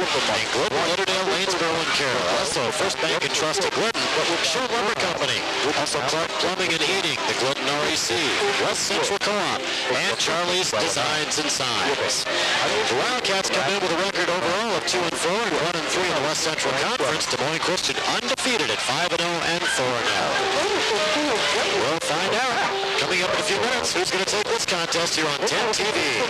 And Glidden, Lauderdale, Lanesboro, and Carroll. Also, First Bank and Trust of Glidden, Sure Lumber Company. Also, Clark Plumbing and Heating, the Glidden REC, West Central Co-op, and Charlie's Designs and Signs. The Wildcats come in with a record overall of 2-4 and 1-3 in the West Central Conference. Des Moines Christian undefeated at 5-0 and 4-0. We'll find out coming up in a few minutes who's going to take this contest here on 10 TV.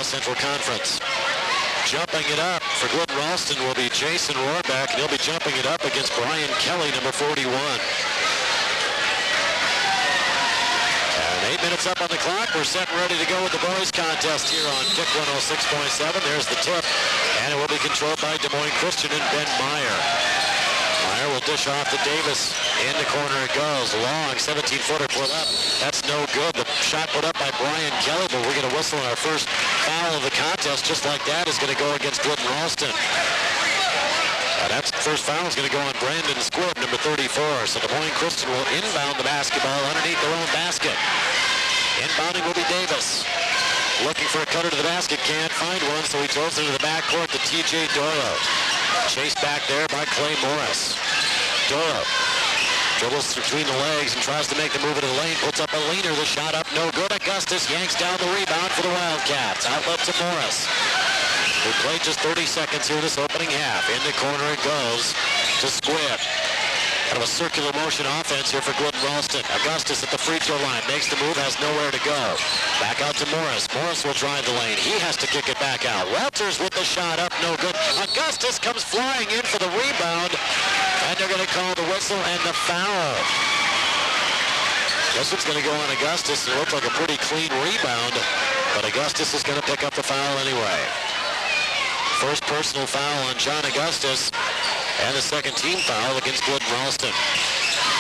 Central Conference. Jumping it up for Glidden Ralston will be Jason Rohrbeck, and he'll be jumping it up against Brian Kelly, number 41. And 8 minutes up on the clock. We're set and ready to go with the boys contest here on Kick 106.7. There's the tip, and it will be controlled by Des Moines Christian and Ben Meyer. Meyer will dish off to Davis. In the corner it goes. Long 17-footer put up. That's no good. The shot put up by Brian Kelly, but we're going to whistle on our first foul of the contest. Just like that is going to go against Glidden Ralston. That first foul is going to go on Brandon Squibb, number 34. So Des Moines Christian will inbound the basketball underneath their own basket. Inbounding will be Davis. Looking for a cutter to the basket. Can't find one, so he throws it to the backcourt to T.J. Doro. Chased back there by Clay Morris. Doro dribbles between the legs and tries to make the move into the lane. Puts up a leaner. The shot up, no good. Augustus yanks down the rebound for the Wildcats. Outlet to Morris, who played just 30 seconds here this opening half. In the corner it goes to Squibb. Kind of a circular motion offense here for Glidden Ralston. Augustus at the free throw line. Makes the move, has nowhere to go. Back out to Morris. Morris will drive the lane. He has to kick it back out. Walters with the shot up, no good. Augustus comes flying in for the rebound. And they're going to call the whistle and the foul. This one's going to go on Augustus. It looked like a pretty clean rebound, but Augustus is going to pick up the foul anyway. First personal foul on John Augustus, and the second team foul against Glidden Ralston.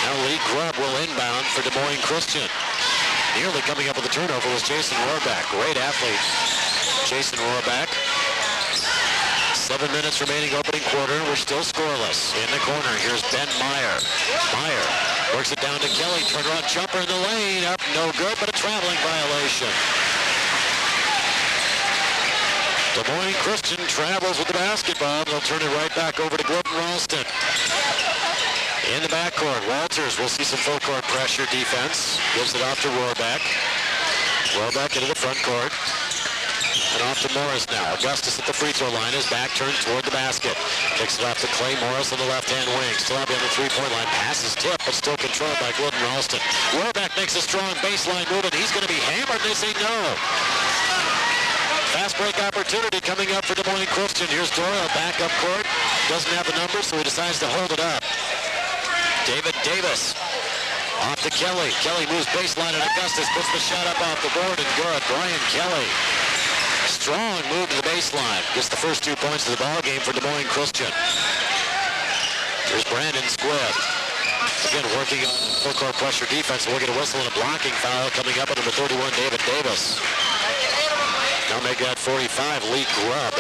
Now Lee Grubb will inbound for Des Moines Christian. Nearly coming up with a turnover was Jason Rohrbeck. Great athlete, Jason Rohrbeck. 7 minutes remaining opening quarter. We're still scoreless. In the corner, here's Ben Meyer. Meyer works it down to Kelly. Turnaround jumper in the lane. Up, no good, but a traveling violation. Des Moines Christian travels with the basketball. They'll turn it right back over to Glidden Ralston. In the backcourt, Walters will see some full court pressure defense. Gives it off to Rohrbeck. Rohrbeck into the front court. And off to Morris now. Augustus at the free throw line. His back turns toward the basket. Kicks it off to Clay Morris on the left-hand wing. Still out on the three-point line. Pass is tipped, but still controlled by Glidden Ralston. Rohrbeck makes a strong baseline move, and he's going to be hammered. They say no. Fast break opportunity coming up for Des Moines Christian. Here's Doyle back up court. Doesn't have the numbers, so he decides to hold it up. David Davis off to Kelly. Kelly moves baseline, and Augustus puts the shot up off the board, and good. Brian Kelly. Strong move to the baseline. Gets the first 2 points of the ball game for Des Moines Christian. Here's Brandon Squibb. Again, working on full court pressure defense. We'll get a whistle and a blocking foul coming up at number 31, David Davis. Now make that 45. Lee Grubb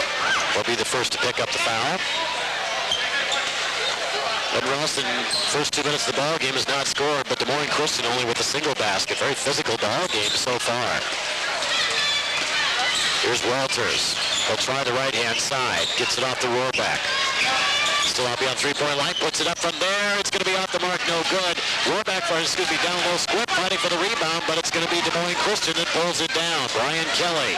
will be the first to pick up the foul. Ralston, first 2 minutes of the ball game, has not scored, but Des Moines Christian only with a single basket. Very physical ball game so far. Here's Walters. He'll try the right-hand side. Gets it off the Rohrbeck. Still out beyond three-point line. Puts it up from there. It's going to be off the mark. No good. Rohrbeck, excuse me, down low. Squib fighting for the rebound, but it's going to be Des Moines Christian that pulls it down. Brian Kelly.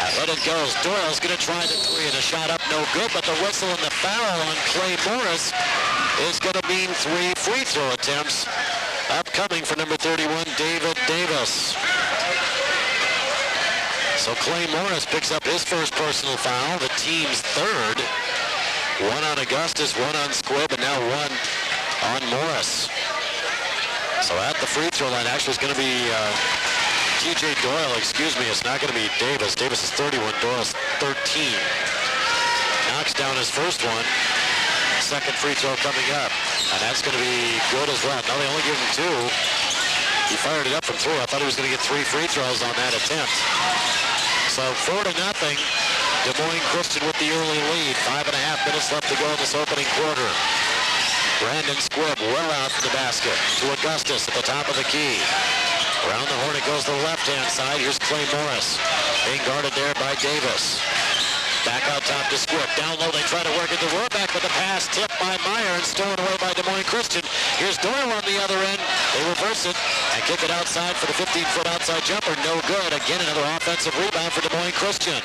Ahead it goes. Doyle's going to try the three, and a shot up, no good, but the whistle and the foul on Clay Morris is going to mean 3 free throw attempts upcoming for number 31, David Davis. So Clay Morris picks up his first personal foul, the team's third. 1 on Augustus, 1 on Squibb, and now 1 on Morris. So at the free throw line, actually it's going to be TJ Doyle, excuse me, it's not going to be Davis. Davis is 31, Doyle's 13. Knocks down his first one. Second free throw coming up, and that's going to be good as well. Now they only give him 2. He fired it up from 3. I thought he was going to get 3 free throws on that attempt. So 4-0. Des Moines Christian with the early lead. 5.5 minutes left to go in this opening quarter. Brandon Squibb well out from the basket to Augustus at the top of the key. Around the horn it goes to the left-hand side. Here's Clay Morris being guarded there by Davis. Back out top to Squibb. Down low they try to work it to Rohrbeck, but the pass tipped by Meyer and stolen away by Des Moines Christian. Here's Doyle on the other end. They reverse it and kick it outside for the 15-foot outside jumper. No good. Again, another offensive rebound for Des Moines Christian.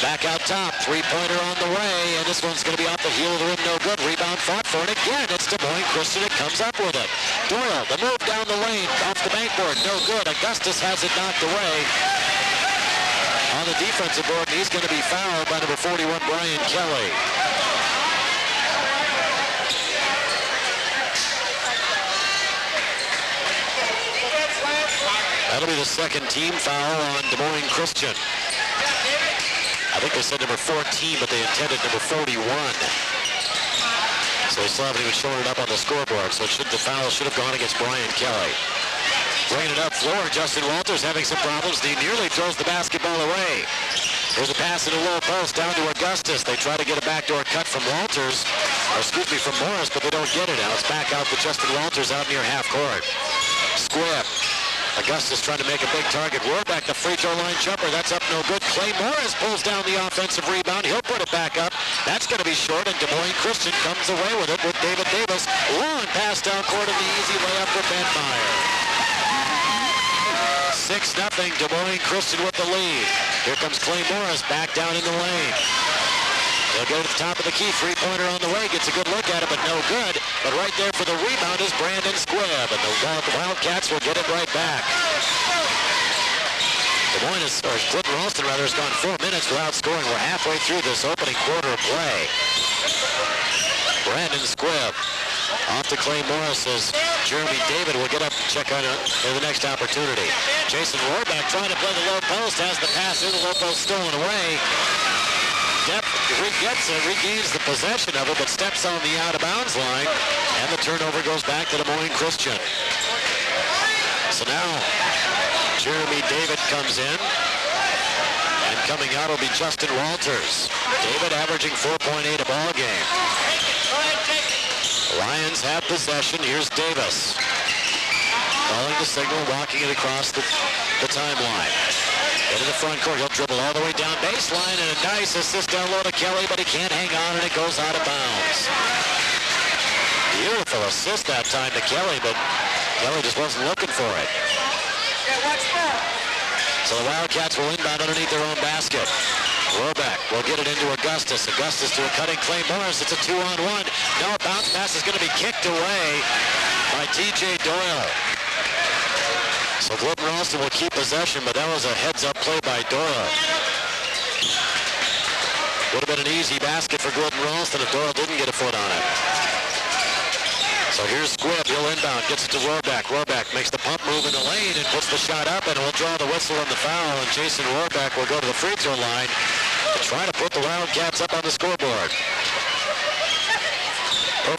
Back out top, three-pointer on the way, and this one's going to be off the heel of the rim, no good. Rebound fought for, and again, it's Des Moines Christian that comes up with it. Doyle, the move down the lane, off the backboard, no good. Augustus has it knocked away on the defensive board, and he's going to be fouled by number 41, Brian Kelly. That'll be the second team foul on Des Moines Christian. I think they said number 14, but they intended number 41. So they still haven't even shown it up on the scoreboard. So the foul should have gone against Brian Kelly. Bringing it up floor, Justin Walters having some problems. He nearly throws the basketball away. There's a pass in the low post down to Augustus. They try to get a backdoor cut from Walters, or excuse me, from Morris, but they don't get it now. It's back out to Justin Walters out near half court. Squibb. Augustus trying to make a big target. Rohrbeck, the free throw line jumper. That's up no good. Clay Morris pulls down the offensive rebound. He'll put it back up. That's going to be short, and Des Moines Christian comes away with it with David Davis. Long pass down court and the easy layup for Ben Meyer. 6-0, Des Moines Christian with the lead. Here comes Clay Morris back down in the lane. He'll go to the top of the key. Three-pointer on the way. Gets a good look at it, but no good. But right there for the rebound is Brandon Squibb, and the Wildcats will get it right back. Des Moines, or Glidden Ralston rather, has gone 4 minutes without scoring. We're halfway through this opening quarter of play. Brandon Squibb off to Clay Morris as Jeremy David will get up and check on it in the next opportunity. Jason Rohrbeck trying to play the low post, has the pass in, the low post stolen away. Depp regains the possession of it, but steps on the out-of-bounds line, and the turnover goes back to Des Moines Christian. So now, Jeremy David comes in, and coming out will be Justin Walters. David averaging 4.8 a ball game. Lions have possession. Here's Davis. Calling the signal, walking it across the timeline. Into the front court, he'll dribble all the way down baseline, and a nice assist down low to Kelly, but he can't hang on, and it goes out of bounds. Beautiful assist that time to Kelly, but Kelly just wasn't looking for it. So the Wildcats will inbound underneath their own basket. Rohrbeck will get it into Augustus. Augustus to a cutting Clay Morris. It's a 2-on-1. Now a bounce pass is going to be kicked away by TJ Doyle. So Glidden Ralston will keep possession, but that was a heads-up play by Doyle. Would have been an easy basket for Glidden Ralston if Doyle didn't get a foot on it. So here's Squibb. He'll inbound, gets it to Rohrbeck. Rohrbeck makes the pump move in the lane and puts the shot up, and will draw the whistle on the foul, and Jason Rohrbeck will go to the free throw line to try to put the Wildcats up on the scoreboard.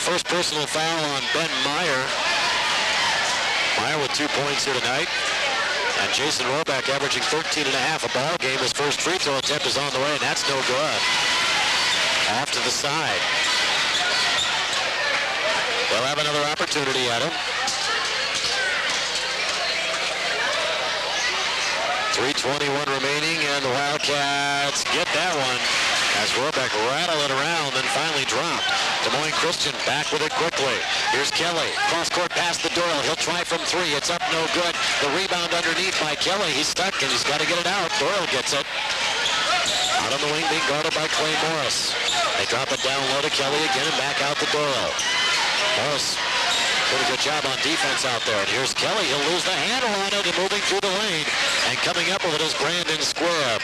First personal foul on Ben Meyer. Meyer with 2 points here tonight. And Jason Rohrbeck averaging 13.5 a ball game. His first free throw attempt is on the way, and that's no good. Off to the side. They'll have another opportunity at him. 3:21 remaining, and the Wildcats get that one as Rohrbeck rattled it around, then finally dropped. Des Moines Christian back with it quickly. Here's Kelly. Cross-court pass to Doyle. He'll try from three. It's up, no good. The rebound underneath by Kelly. He's stuck, and he's got to get it out. Doyle gets it. Out on the wing, being guarded by Clay Morris. They drop it down low to Kelly again, and back out to Doyle. Morris, pretty good job on defense out there. And here's Kelly. He'll lose the handle on it and moving through the lane. And coming up with it is Brandon Square.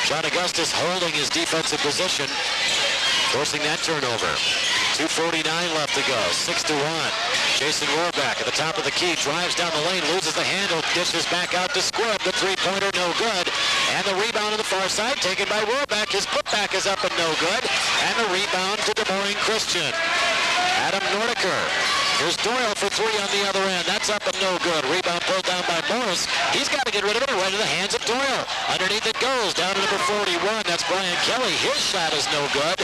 John Augustus holding his defensive position, forcing that turnover. 2:49 left to go. 6-1. Jason Rohrbeck at the top of the key, drives down the lane, loses the handle, dishes back out to Squibb. The three-pointer, no good. And the rebound on the far side taken by Rohrbeck. His putback is up and no good. And the rebound to Des Moines Christian. Adam Nordiker. Here's Doyle for three on the other end. That's up and no good. Rebound pulled down by Morris. He's got to get rid of it right in the hands of Doyle. Underneath it goes. Down to number 41. That's Brian Kelly. His shot is no good.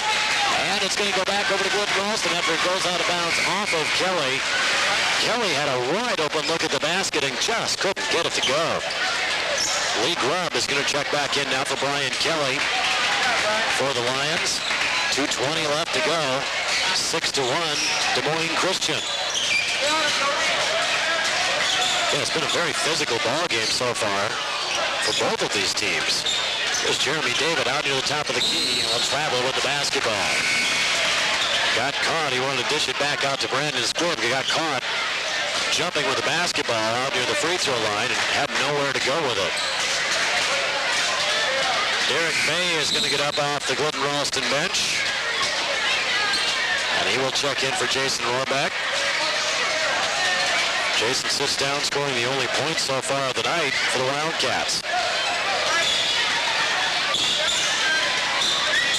And it's going to go back over to Glidden Ralston after it goes out of bounds off of Kelly. Kelly had a wide open look at the basket and just couldn't get it to go. Lee Grubb is going to check back in now for Brian Kelly for the Lions. 2:20 left to go. 6-1, Des Moines Christian. Yeah, it's been a very physical ball game so far for both of these teams. There's Jeremy David out near the top of the key. He'll travel with the basketball. Got caught. He wanted to dish it back out to Brandon Squibb. He got caught jumping with the basketball out near the free throw line and had nowhere to go with it. Derek May is going to get up off the Glidden Ralston bench. And he will check in for Jason Rohrbeck. Jason sits down, scoring the only point so far of the night for the Wildcats.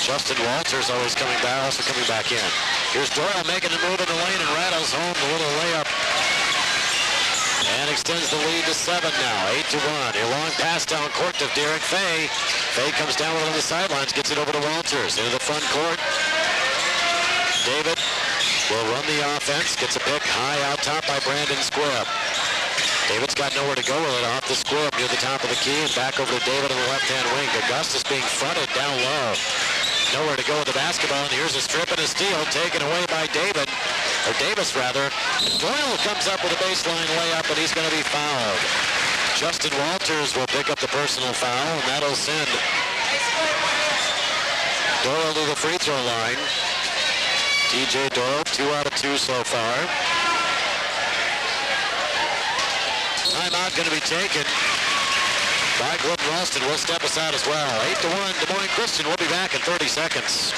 Justin Walters also coming back in. Here's Doyle making the move in the lane and rattles home the little layup. And extends the lead to 7 now, 8-1. A long pass down court to Derek Fay. Fay comes down on the sidelines, gets it over to Walters. Into the front court. David will run the offense, gets a pick high out top by Brandon Squibb. David's got nowhere to go with it off the Squibb near the top of the key and back over to David on the left-hand wing. Augustus being fronted down low. Nowhere to go with the basketball, and here's a strip and a steal taken away by David, or Davis rather. Doyle comes up with a baseline layup, and he's going to be fouled. Justin Walters will pick up the personal foul, and that'll send Doyle to the free throw line. TJ Doyle, 2 out of 2 so far. Timeout going to be taken by Glidden Ralston. Will step aside as well. 8-1, Des Moines Christian. We'll be back in 30 seconds.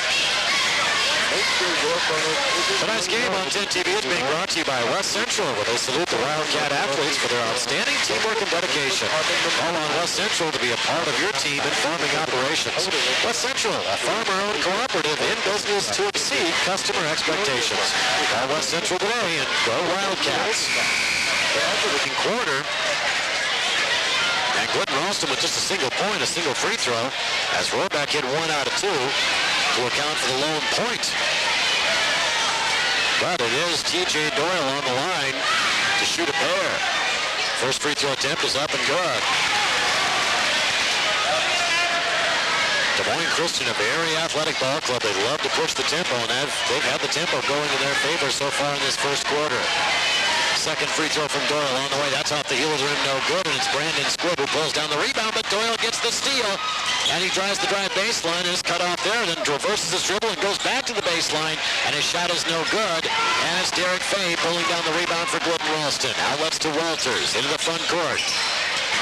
Tonight's game on 10 TV is being brought to you by West Central, where they salute the Wildcat athletes for their outstanding teamwork and dedication. Call on West Central to be a part of your team in farming operations. West Central, a farmer-owned cooperative in business to exceed customer expectations. Call West Central today and go Wildcats. In quarter, and Glidden Ralston with just a single point, a single free throw, as Rohrbeck hit 1 out of 2 to account for the lone point. But it is TJ Doyle on the line to shoot a pair. First free throw attempt is up and good. Des Moines Christian, a very athletic ball club. They love to push the tempo, and they've had the tempo going in their favor so far in this first quarter. Second free throw from Doyle on the way. That's off the heel of the rim, no good, and it's Brandon Squibb who pulls down the rebound, but Doyle gets the steal, and he drives the drive baseline and is cut off there, then reverses his dribble and goes back to the baseline, and his shot is no good, and it's Derek Fay pulling down the rebound for Glidden Ralston. Outlets to Walters into the front court.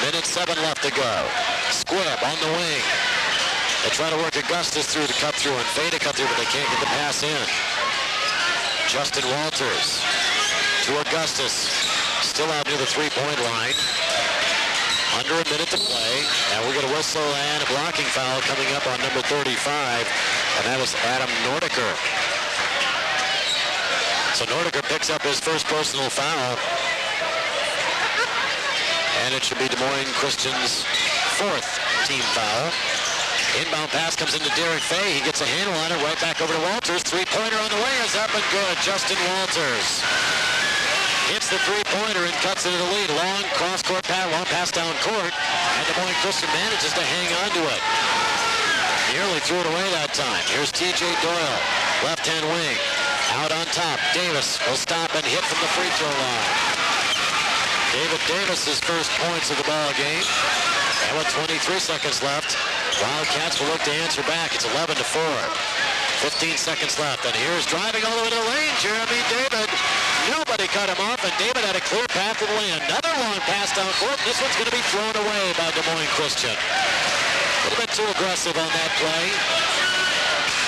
Minute 7 left to go. Squibb on the wing. They try to work Augustus through to cut through and Fay to cut through, but they can't get the pass in. Justin Walters to Augustus, still out near the three-point line. Under a minute to play, and we're going to whistle and a blocking foul coming up on number 35, and that is Adam Nordiker. So Nordiker picks up his first personal foul, and it should be Des Moines Christian's 4th team foul. Inbound pass comes into Derek Fay. He gets a handle on it, right back over to Walters. Three-pointer on the way is up and good. Justin Walters hits the three-pointer and cuts into the lead. Long cross-court pass, long pass down court, and Des Moines Christian manages to hang on to it. Nearly threw it away that time. Here's T.J. Doyle, left-hand wing. Out on top, Davis will stop and hit from the free throw line. David Davis's first points of the ball game. And with 23 seconds left, Wildcats will look to answer back. It's 11-4. 15 seconds left, and here's driving all the way to the lane, Jeremy David. Nobody cut him off, and David had a clear path to the lane. Another long pass down court. This one's going to be thrown away by Des Moines Christian. A little bit too aggressive on that play.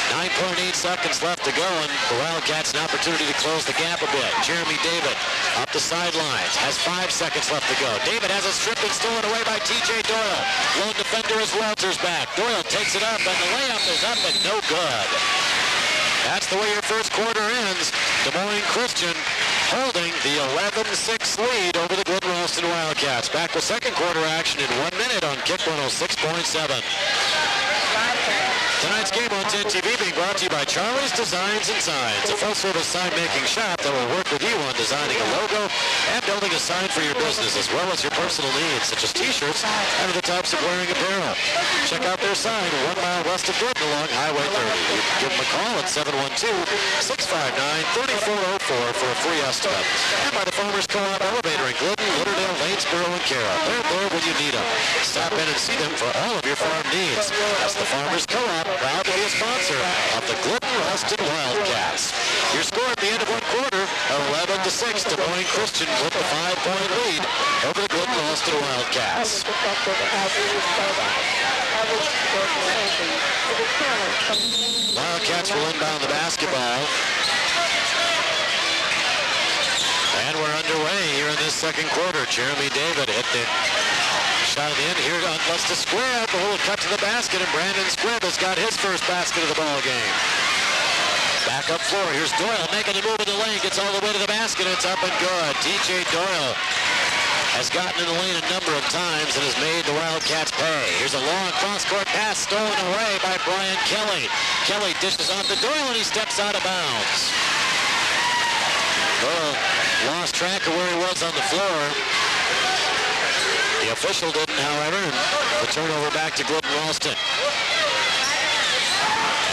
9.8 seconds left to go, and the Wildcats an opportunity to close the gap a bit. Jeremy David up the sidelines, has 5 seconds left to go. David has a strip and stolen away by T.J. Doyle. Lone defender is Walters back. Doyle takes it up, and the layup is up and no good. That's the way your first quarter ends. Des Moines Christian holding the 11-6 lead over the Glidden Ralston Wildcats. Back with second quarter action in 1 minute on Kick 106.7. Tonight's game on 10 TV being brought to you by Charlie's Designs and Signs, a full-service sign-making shop that will work with you on designing a logo and building a sign for your business, as well as your personal needs, such as T-shirts and other types of wearing apparel. Check out their sign 1 mile west of Glidden along Highway 30. You can give them a call at 712-659-3404 for a free estimate. And by the Farmers Co-op Elevator in Glidden, Lauderdale, Lanesboro, and Carroll. They're there when you need them. Stop in and see them for all of your farm needs. That's the Farmers Co-op, proud to be a sponsor of the Glidden Ralston Wildcats. Your score at the end of one quarter, 11-6. Des Moines Christian with the 5-point lead over the Glidden Ralston Wildcats. Wildcats will inbound the basketball. And we're underway here in this second quarter. Jeremy David hit the shot at the end here on Lester Squibb. A little cut to the basket, and Brandon Squibb has got his first basket of the ball game. Back up floor. Here's Doyle making the move in the lane. Gets all the way to the basket. It's up and good. T.J. Doyle has gotten in the lane a number of times and has made the Wildcats pay. Here's a long cross-court pass stolen away by Brian Kelly. Kelly dishes off to Doyle, and he steps out of bounds. Doyle lost track of where he was on the floor. The official didn't, however, and the turnover back to Glidden Ralston.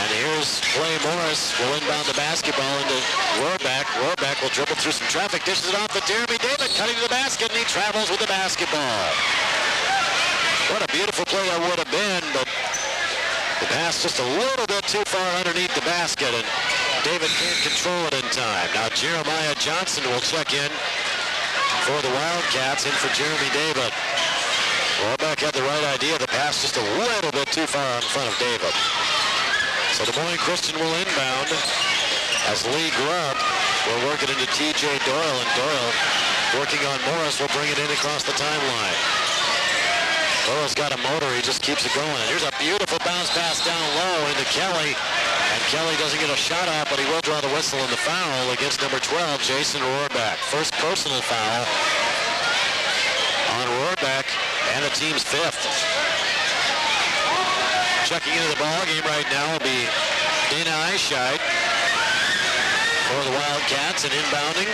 And here's Clay Morris will inbound the basketball into Rohrbeck. Rohrbeck will dribble through some traffic, dishes it off to Jeremy David, cutting to the basket, and he travels with the basketball. What a beautiful play that would have been, but the pass just a little bit too far underneath the basket, and David can't control it in time. Now Jeremiah Johnson will check in for the Wildcats, in for Jeremy David. Rohrbeck had the right idea. The pass just a little bit too far in front of David. So Des Moines Christian will inbound as Lee Grubb will work it into T.J. Doyle, and Doyle working on Morris will bring it in across the timeline. Doyle's got a motor. He just keeps it going. And here's a beautiful bounce pass down low into Kelly. And Kelly doesn't get a shot off, but he will draw the whistle on the foul against number 12, Jason Rohrbeck. First personal foul on Rohrbeck, and the team's fifth. Checking into the ball game right now will be Dana Eischeid for the Wildcats, and inbounding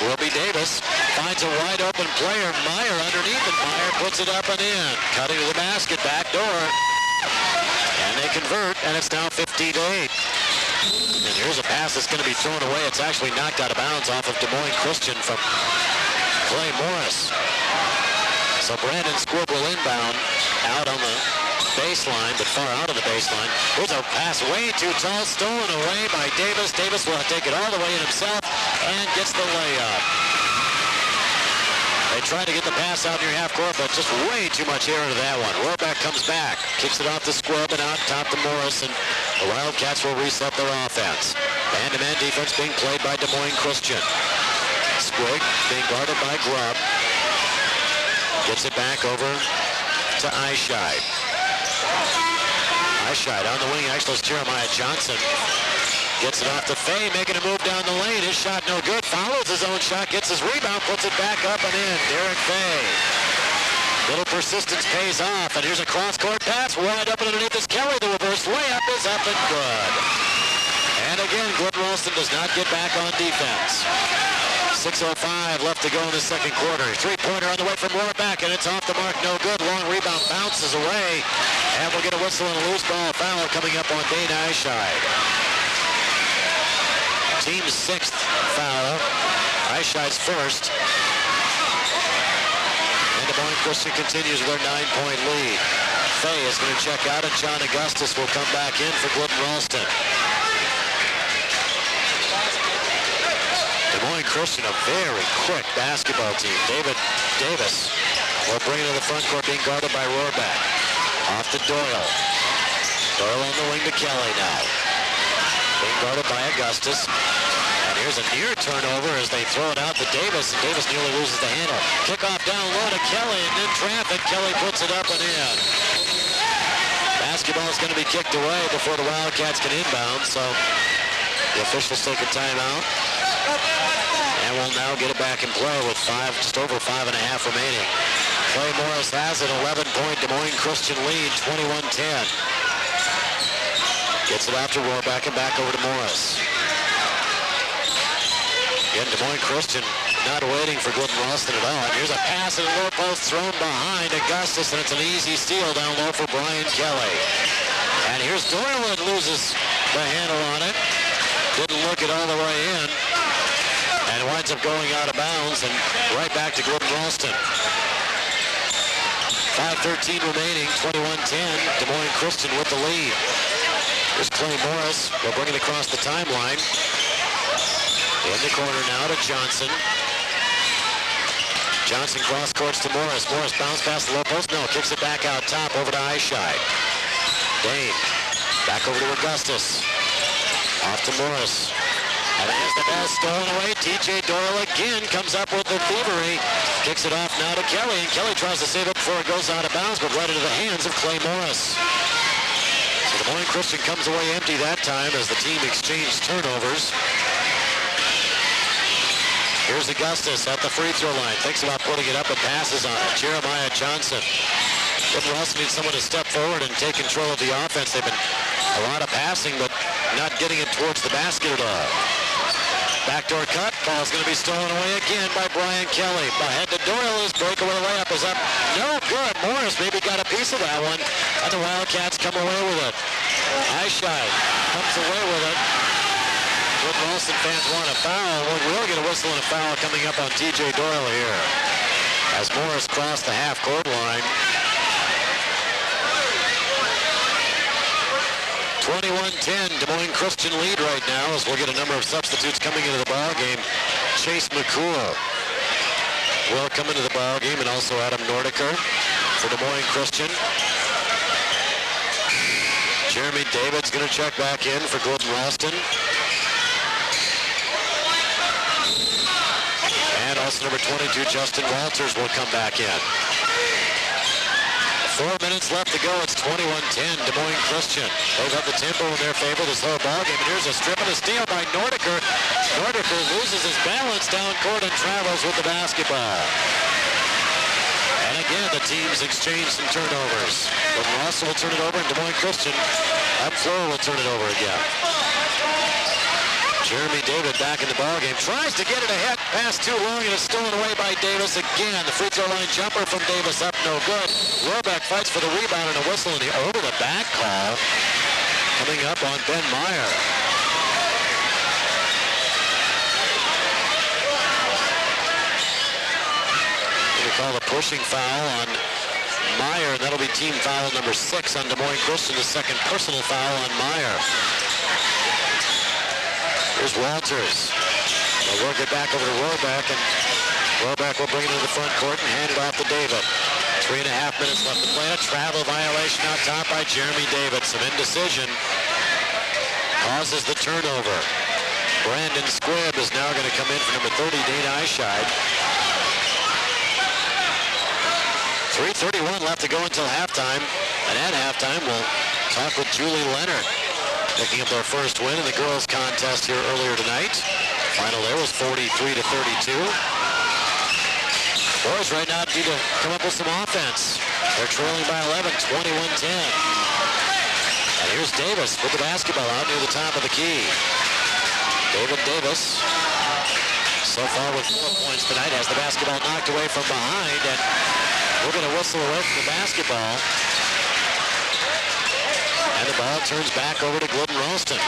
will be Davis. Finds a wide open player, Meyer underneath, and Meyer puts it up and in. Cutting to the basket, back door. And they convert, and it's now 15-8. And here's a pass that's going to be thrown away. It's actually knocked out of bounds off of Des Moines Christian from Clay Morris. So Brandon Squibb will inbound out on the baseline, but far out of the baseline. Here's a pass way too tall, stolen away by Davis. Davis will take it all the way in himself and gets the layup. They try to get the pass out near half court, but just way too much air into that one. Rohrbeck comes back, kicks it off to Squibb and out top to Morris, and the Wildcats will reset their offense. Man-to-man defense being played by Des Moines Christian. Squig being guarded by Grubb. Gets it back over to Eischeid. Eischeid on the wing, actually it's Jeremiah Johnson. Gets it off to Fay, making a move down the lane. His shot no good. Follows his own shot, gets his rebound, puts it back up and in. Derek Fay. Little persistence pays off, and here's a cross-court pass. Wide open underneath is Kelly. The reverse layup is up and good. And again, Glidden Ralston does not get back on defense. 6:05 left to go in the second quarter. Three-pointer on the way from Rohrbeck, and it's off the mark, no good. Long rebound bounces away, and we'll get a whistle and a loose ball foul coming up on Dane Eischeid. Team's sixth foul. Eischeid's first. And Des Moines Christian continues with their 9-point lead. Fay is going to check out, and John Augustus will come back in for Glidden Ralston. Des Moines Christian, a very quick basketball team. David Davis will bring it to the front court, being guarded by Rohrbeck. Off to Doyle. Doyle on the wing to Kelly now. Being guarded by Augustus. And here's a near turnover as they throw it out to Davis, and Davis nearly loses the handle. Kickoff down low to Kelly, and in traffic, Kelly puts it up and in. Basketball is going to be kicked away before the Wildcats can inbound, so the officials take a timeout. And we'll now get it back in play with just over 5.5 remaining. Clay Morris has it, 11-point Des Moines Christian lead, 21-10. Gets it out to Rohrbeck and back over to Morris. Again, Des Moines Christian not waiting for Glidden Ralston at all. And here's a pass in the low post thrown behind Augustus, and it's an easy steal down low for Brian Kelly. And here's Doyle that loses the handle on it. Didn't look it all the way in. And it winds up going out of bounds and right back to Glidden Ralston. 5:13 remaining, 21-10. Des Moines Christian with the lead. Here's Clay Morris. We'll bring it across the timeline. In the corner now to Johnson. Johnson cross courts to Morris. Morris bounce past the low post. No, kicks it back out top over to Eischeid. Dane back over to Augustus. Off to Morris. And as the ball stolen away, TJ Doyle again comes up with the thievery. Kicks it off now to Kelly, and Kelly tries to save it before it goes out of bounds, but right into the hands of Clay Morris. So Des Moines Christian comes away empty that time as the team exchanged turnovers. Here's Augustus at the free throw line. Thinks about putting it up and passes on it. Jeremiah Johnson. Glidden Ralston needs someone to step forward and take control of the offense. They've been a lot of passing, but not getting it towards the basket at all. Backdoor cut. Ball's going to be stolen away again by Brian Kelly. Ahead to Doyle. His breakaway layup is up. No good. Morris maybe got a piece of that one. And the Wildcats come away with it. Eischeid comes away with it. Glidden Ralston fans want a foul. We'll get a whistle and a foul coming up on TJ Doyle here. As Morris crossed the half-court line. 21-10, Des Moines Christian lead right now as we'll get a number of substitutes coming into the ball game. Chase McCool will come into the ball game, and also Adam Nordiker for Des Moines Christian. Jeremy David's going to check back in for Glidden Ralston. And also number 22, Justin Walters, will come back in. 4 minutes left to go. It's 21-10, Des Moines Christian. They've got the tempo in their favor this whole ball game. And here's a strip and a steal by Nordiker. Nordiker loses his balance down court and travels with the basketball. And again, the teams exchange some turnovers. But Ralston will turn it over, and Des Moines Christian up floor will turn it over again. Jeremy David back in the ballgame. Tries to get it ahead. Pass too long, and it's stolen away by Davis again. The free throw line jumper from Davis up, no good. Rohrbeck fights for the rebound and a whistle, and the over-the-back call coming up on Ben Meyer. We call a pushing foul on Meyer, and that'll be team foul number 6 on Des Moines Christian, the second personal foul on Meyer. Here's Walters. They'll work it back over to Rohrbeck, and Rohrbeck will bring it into the front court and hand it off to David. 3.5 minutes left to play. A travel violation out top by Jeremy David. Some indecision causes the turnover. Brandon Squibb is now going to come in for number 30, Dane Eischeid. 3:31 left to go until halftime. And at halftime, we'll talk with Julie Leonard, picking up their first win in the girls' contest here earlier tonight. Final there was 43-32. Boys right now need to come up with some offense. They're trailing by 11, 21-10. And here's Davis with the basketball out near the top of the key. David Davis, so far with 4 points tonight, has the basketball knocked away from behind, and we're going to whistle away from the basketball. And the ball turns back over to Glidden Ralston.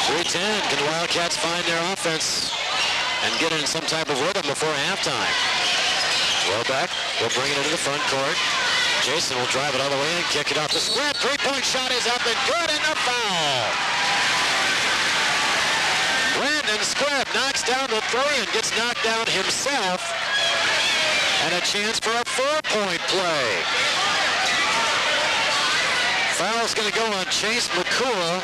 3:10. Can the Wildcats find their offense and get in some type of rhythm before halftime? Roback will bring it into the front court. Jason will drive it all the way and kick it off the square. Three-point shot is up and good, and the foul. Brandon Squibb knocks down the three and gets knocked down himself. And a chance for a 4-point play. Foul's going to go on Chase McCool.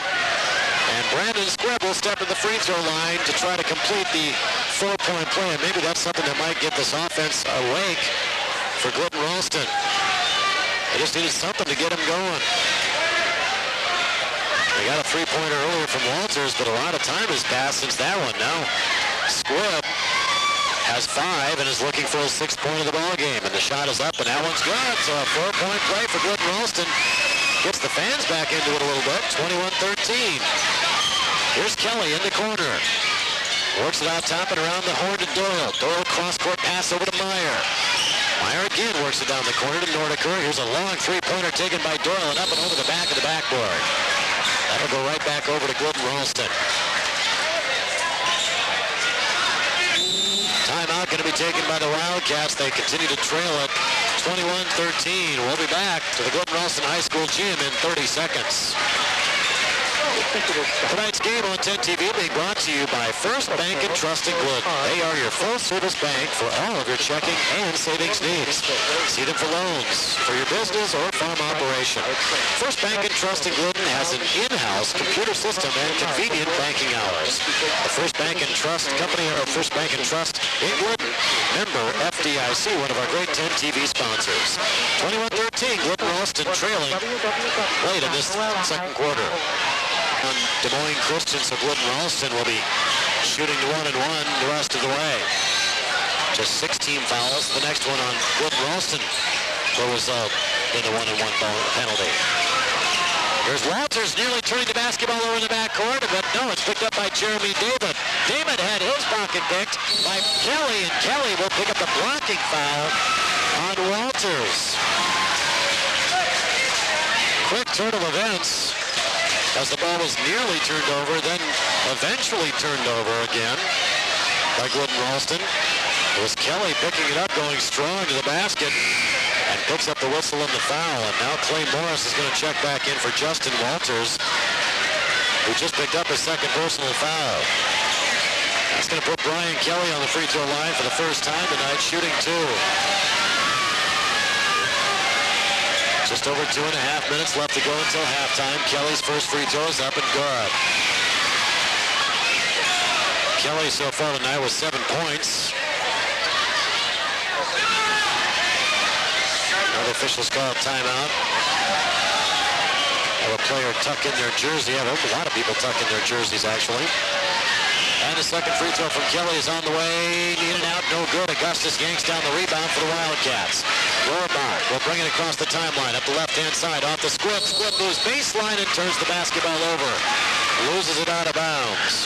And Brandon Squibb will step to the free throw line to try to complete the 4-point play. And maybe that's something that might get this offense awake for Glidden Ralston. They just needed something to get him going. They got a 3-pointer earlier from Walters, but a lot of time has passed since that one. Now Squibb has 5 and is looking for his 6th point of the ball game. And the shot is up, and that one's good. So a 4-point play for Glidden Ralston. Gets the fans back into it a little bit. 21-13. Here's Kelly in the corner. Works it out top and around the horn to Doyle. Doyle cross-court pass over to Meyer. Meyer again works it down the corner to Nordiker. Here's a long 3-pointer taken by Doyle and up and over the back of the backboard. That'll go right back over to Glidden Ralston. Timeout going to be taken by the Wildcats. They continue to trail it 21-13. We'll be back to the Glidden Ralston High School gym in 30 seconds. Tonight's game on 10 TV being brought to you by First Bank and Trust in Glidden. They are your full-service bank for all of your checking and savings needs. See them for loans, for your business or farm operation. First Bank and Trust in Glidden has an in-house computer system and convenient banking hours. The First Bank and Trust Company, or First Bank and Trust in Glidden, member FDIC, one of our great 10 TV sponsors. 21-13, Glidden Ralston trailing late in this second quarter. Des Moines Christian, so Glidden Ralston will be shooting 1-1 the rest of the way. Just 16 fouls. The next one on Glidden Ralston will result in the 1-1 penalty. Here's Walters nearly turning the basketball over in the backcourt, but no, it's picked up by Jeremy David. David had his pocket picked by Kelly, and Kelly will pick up the blocking foul on Walters. Quick turn of events, as the ball was nearly turned over, then eventually turned over again by Glidden Ralston. It was Kelly picking it up, going strong to the basket, and picks up the whistle and the foul. And now Clay Morris is going to check back in for Justin Walters, who just picked up his second personal foul. That's going to put Brian Kelly on the free throw line for the first time tonight, shooting 2. Just over 2.5 minutes left to go until halftime. Kelly's first free throw is up and good. Kelly so far tonight with 7 points. Now the officials call a timeout. Have a player tuck in their jersey. I hope a lot of people tuck in their jerseys, actually. And the second free throw from Kelly is on the way. In and out, no good. Augustus yanks down the rebound for the Wildcats. Rohrbach will bring it across the timeline up the left-hand side. Off the Squibb. Squibb moves baseline and turns the basketball over. Loses it out of bounds.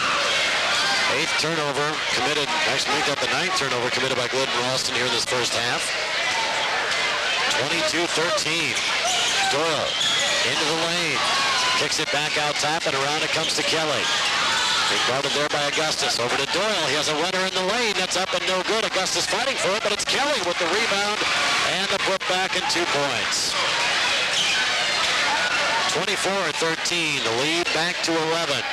8th turnover committed. Actually, picked up the 9th turnover committed by Glidden Ralston here in this first half. 22-13. Doyle into the lane. Kicks it back out top, and around it comes to Kelly. Being guarded there by Augustus. Over to Doyle. He has a runner in the lane. That's up and no good. Augustus fighting for it, but it's Kelly with the rebound and the put back and 2 points. 24-13. The lead back to 11.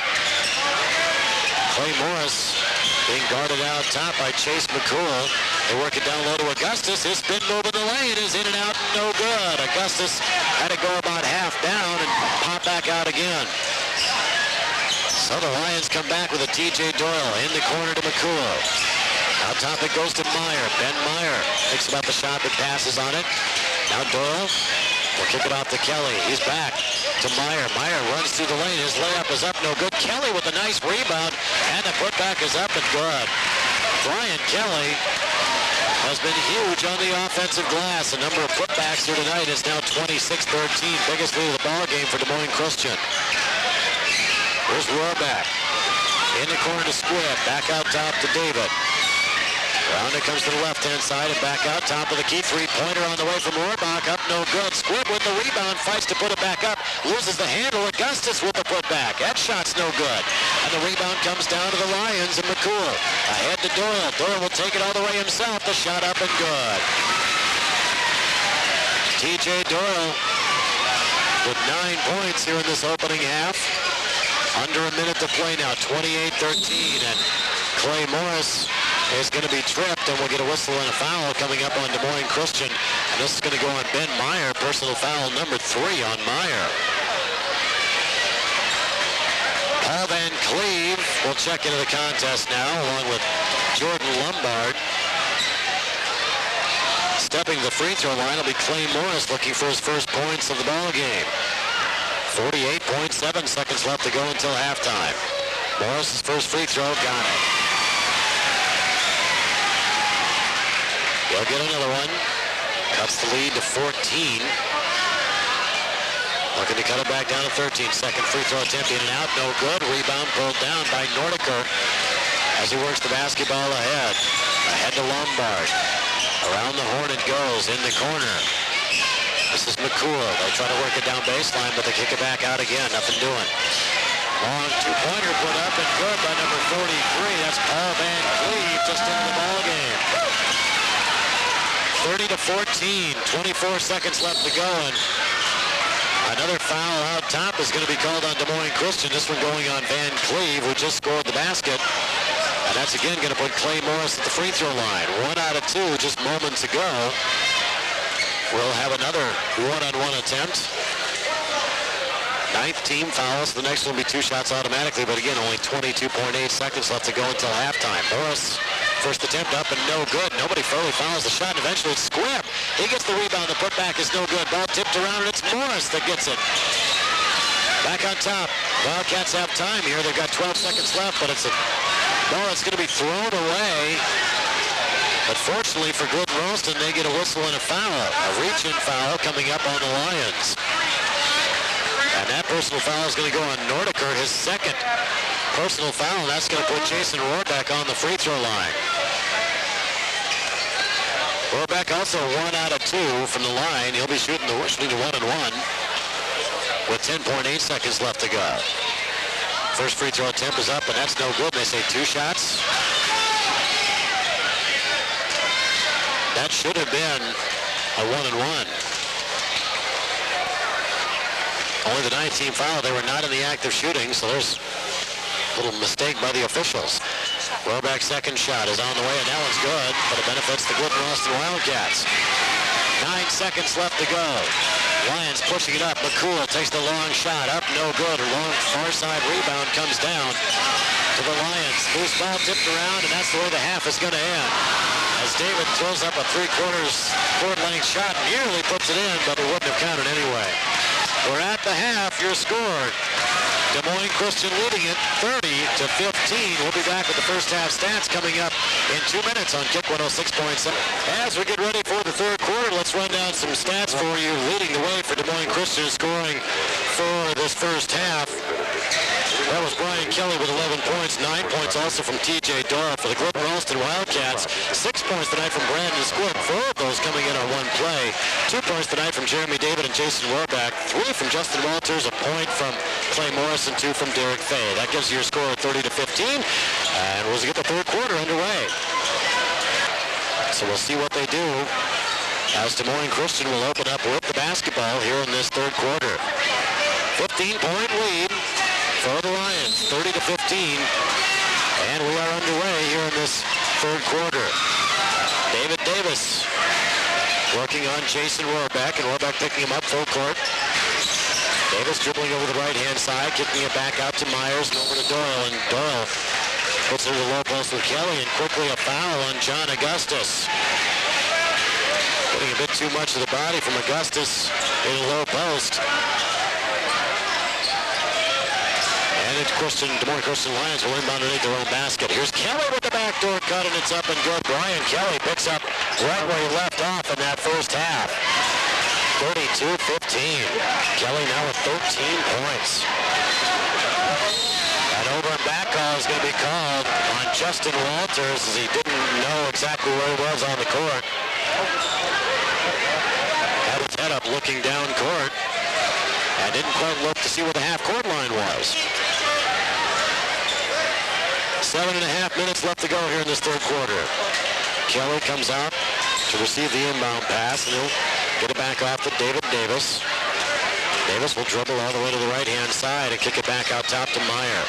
Clay Morris being guarded out top by Chase McCool. They work it down low to Augustus. His spin move in the lane is in and out, no good. Augustus had to go about half down and pop back out again. So the Lions come back with a T.J. Doyle in the corner to McCool. Out top it goes to Meyer. Ben Meyer thinks about the shot but passes on it. Now Doyle will kick it off to Kelly. He's back to Meyer. Meyer runs through the lane. His layup is up, no good. Kelly with a nice rebound. And the putback is up and good. Brian Kelly has been huge on the offensive glass. The number of putbacks here tonight is now 26-13. Biggest lead of the ball game for Des Moines Christian. Here's Rohrbeck. In the corner to Squibb. Back out top to David. Round it comes to the left-hand side and back out top of the key. Three-pointer on the way from Rohrbach. Up no good. Squibb with the rebound. Fights to put it back up. Loses the handle. Augustus with the putback. That shot's no good. And the rebound comes down to the Lions and McCool. Ahead to Doyle. Doyle will take it all the way himself. The shot up and good. TJ Doyle with 9 points here in this opening half. Under a minute to play now. 28-13. And Clay Morris is going to be tripped, and we'll get a whistle and a foul coming up on Des Moines Christian. And this is going to go on Ben Meyer, personal foul number 3 on Meyer. Paul Van Cleve will check into the contest now, along with Jordan Lombard. Stepping to the free throw line will be Clay Morris, looking for his first points of the ball game. 48.7 seconds left to go until halftime. Morris's first free throw, got it. He'll get another one. Cuts the lead to 14. Looking to cut it back down to 13. Second free throw attempt in and out. No good. Rebound pulled down by Nordiker as he works the basketball ahead. Ahead to Lombard. Around the horn it goes in the corner. This is McCool. They try to work it down baseline, but they kick it back out again. Nothing doing. Long two-pointer put up and good by number 43. That's Paul Van Cleve just into the ball game. 30-14, 24 seconds left to go, and another foul out top is going to be called on Des Moines Christian. This one going on Van Cleve, who just scored the basket. And that's again going to put Clay Morris at the free throw line. 1 out of 2 just moments ago. We'll have another one-on-one attempt. 9th team foul, so the next one will be 2 shots automatically, but again, only 22.8 seconds left to go until halftime. Morris, first attempt up and no good. Nobody further fouls the shot, and eventually it's Squibb. He gets the rebound. The putback is no good. Ball tipped around, and it's Morris that gets it. Back on top. Wildcats have time here. They've got 12 seconds left, but it's a ball that's going to be thrown away. But fortunately for Glidden Ralston, they get a whistle and a foul. A reach-in foul coming up on the Lions. And that personal foul is going to go on Nordiker, his second personal foul. And that's going to put Jason Rohrbeck on the free throw line. Rohrbeck also 1 out of 2 from the line. He'll be shooting to 1-1 with 10.8 seconds left to go. First free throw attempt is up, and that's no good. They say 2 shots. That should have been a 1-1. Only the 9th team foul. They were not in the act of shooting, so there's a little mistake by the officials. Rohrbeck's second shot is on the way, and that one's good, but it benefits the Glidden Ralston Wildcats. 9 seconds left to go. Lions pushing it up. McCool takes the long shot. Up, no good. A long far side rebound comes down to the Lions. Loose ball tipped around, and that's the way the half is going to end. As David throws up a 3/4 court-length shot, nearly puts it in, but it wouldn't have counted anyway. We're at the half. Your score. Des Moines Christian leading it 30-15. We'll be back with the first half stats coming up in 2 minutes on Kick 106.7. As we get ready for the third quarter, let's run down some stats for you. Leading the way for Des Moines Christian scoring for this first half. That was Brian Kelly with 11 points, 9 points also from TJ Doyle for the Glidden Ralston Wildcats. 6 points tonight from Brandon Squibb, 4 of those coming in on one play. 2 points tonight from Jeremy David and Jason Rohrbeck. 3 from Justin Walters, a point from Clay Morris, and 2 from Derek Fay. That gives you your score of 30-15, and we'll get the third quarter underway. So we'll see what they do as Des Moines Christian will open up with the basketball here in this third quarter. 15-point lead for the Lions, 30-15, and we are underway here in this third quarter. David Davis working on Jason Rohrbeck, and Rohrbeck picking him up full court. Davis dribbling over the right-hand side, kicking it back out to Myers and over to Doyle, and Doyle puts it to the low post with Kelly, and quickly a foul on John Augustus. Getting a bit too much of the body from Augustus in the low post. And it Des Moines Christian Lions will inbound underneath their own basket. Here's Kelly with the backdoor cut, and it's up and good. Brian Kelly picks up right where he left off in that first half. 32-15. Kelly now with 13 points. An over and back call is going to be called on Justin Walters as he didn't know exactly where he was on the court. Had his head up looking down court and didn't quite look to see where the half-court line was. 7.5 minutes left to go here in this third quarter. Kelly comes out to receive the inbound pass, and he'll get it back off to David Davis. Davis will dribble all the way to the right-hand side and kick it back out top to Meyer.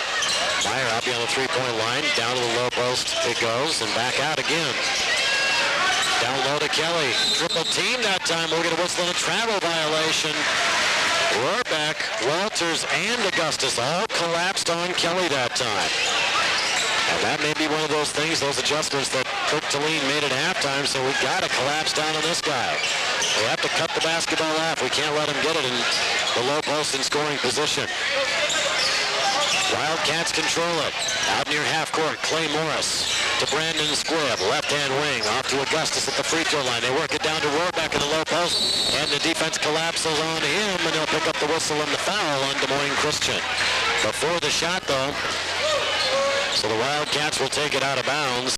Meyer out beyond the three-point line, down to the low post it goes, and back out again. Down low to Kelly. Triple team that time. We'll get a whistle and a travel violation. Rohrbeck, Walters, and Augustus all collapsed on Kelly that time. And that may be one of those things, those adjustments that Kirk Talene made at halftime, so we got to collapse down on this guy. We have to cut the basketball off. We can't let him get it in the low post in scoring position. Wildcats control it. Out near half court, Clay Morris to Brandon Squibb, left-hand wing, off to Augustus at the free throw line. They work it down to Rohrbeck in the low post, and the defense collapses on him, and they'll pick up the whistle and the foul on Des Moines Christian. Before the shot, though, so the Wildcats will take it out of bounds.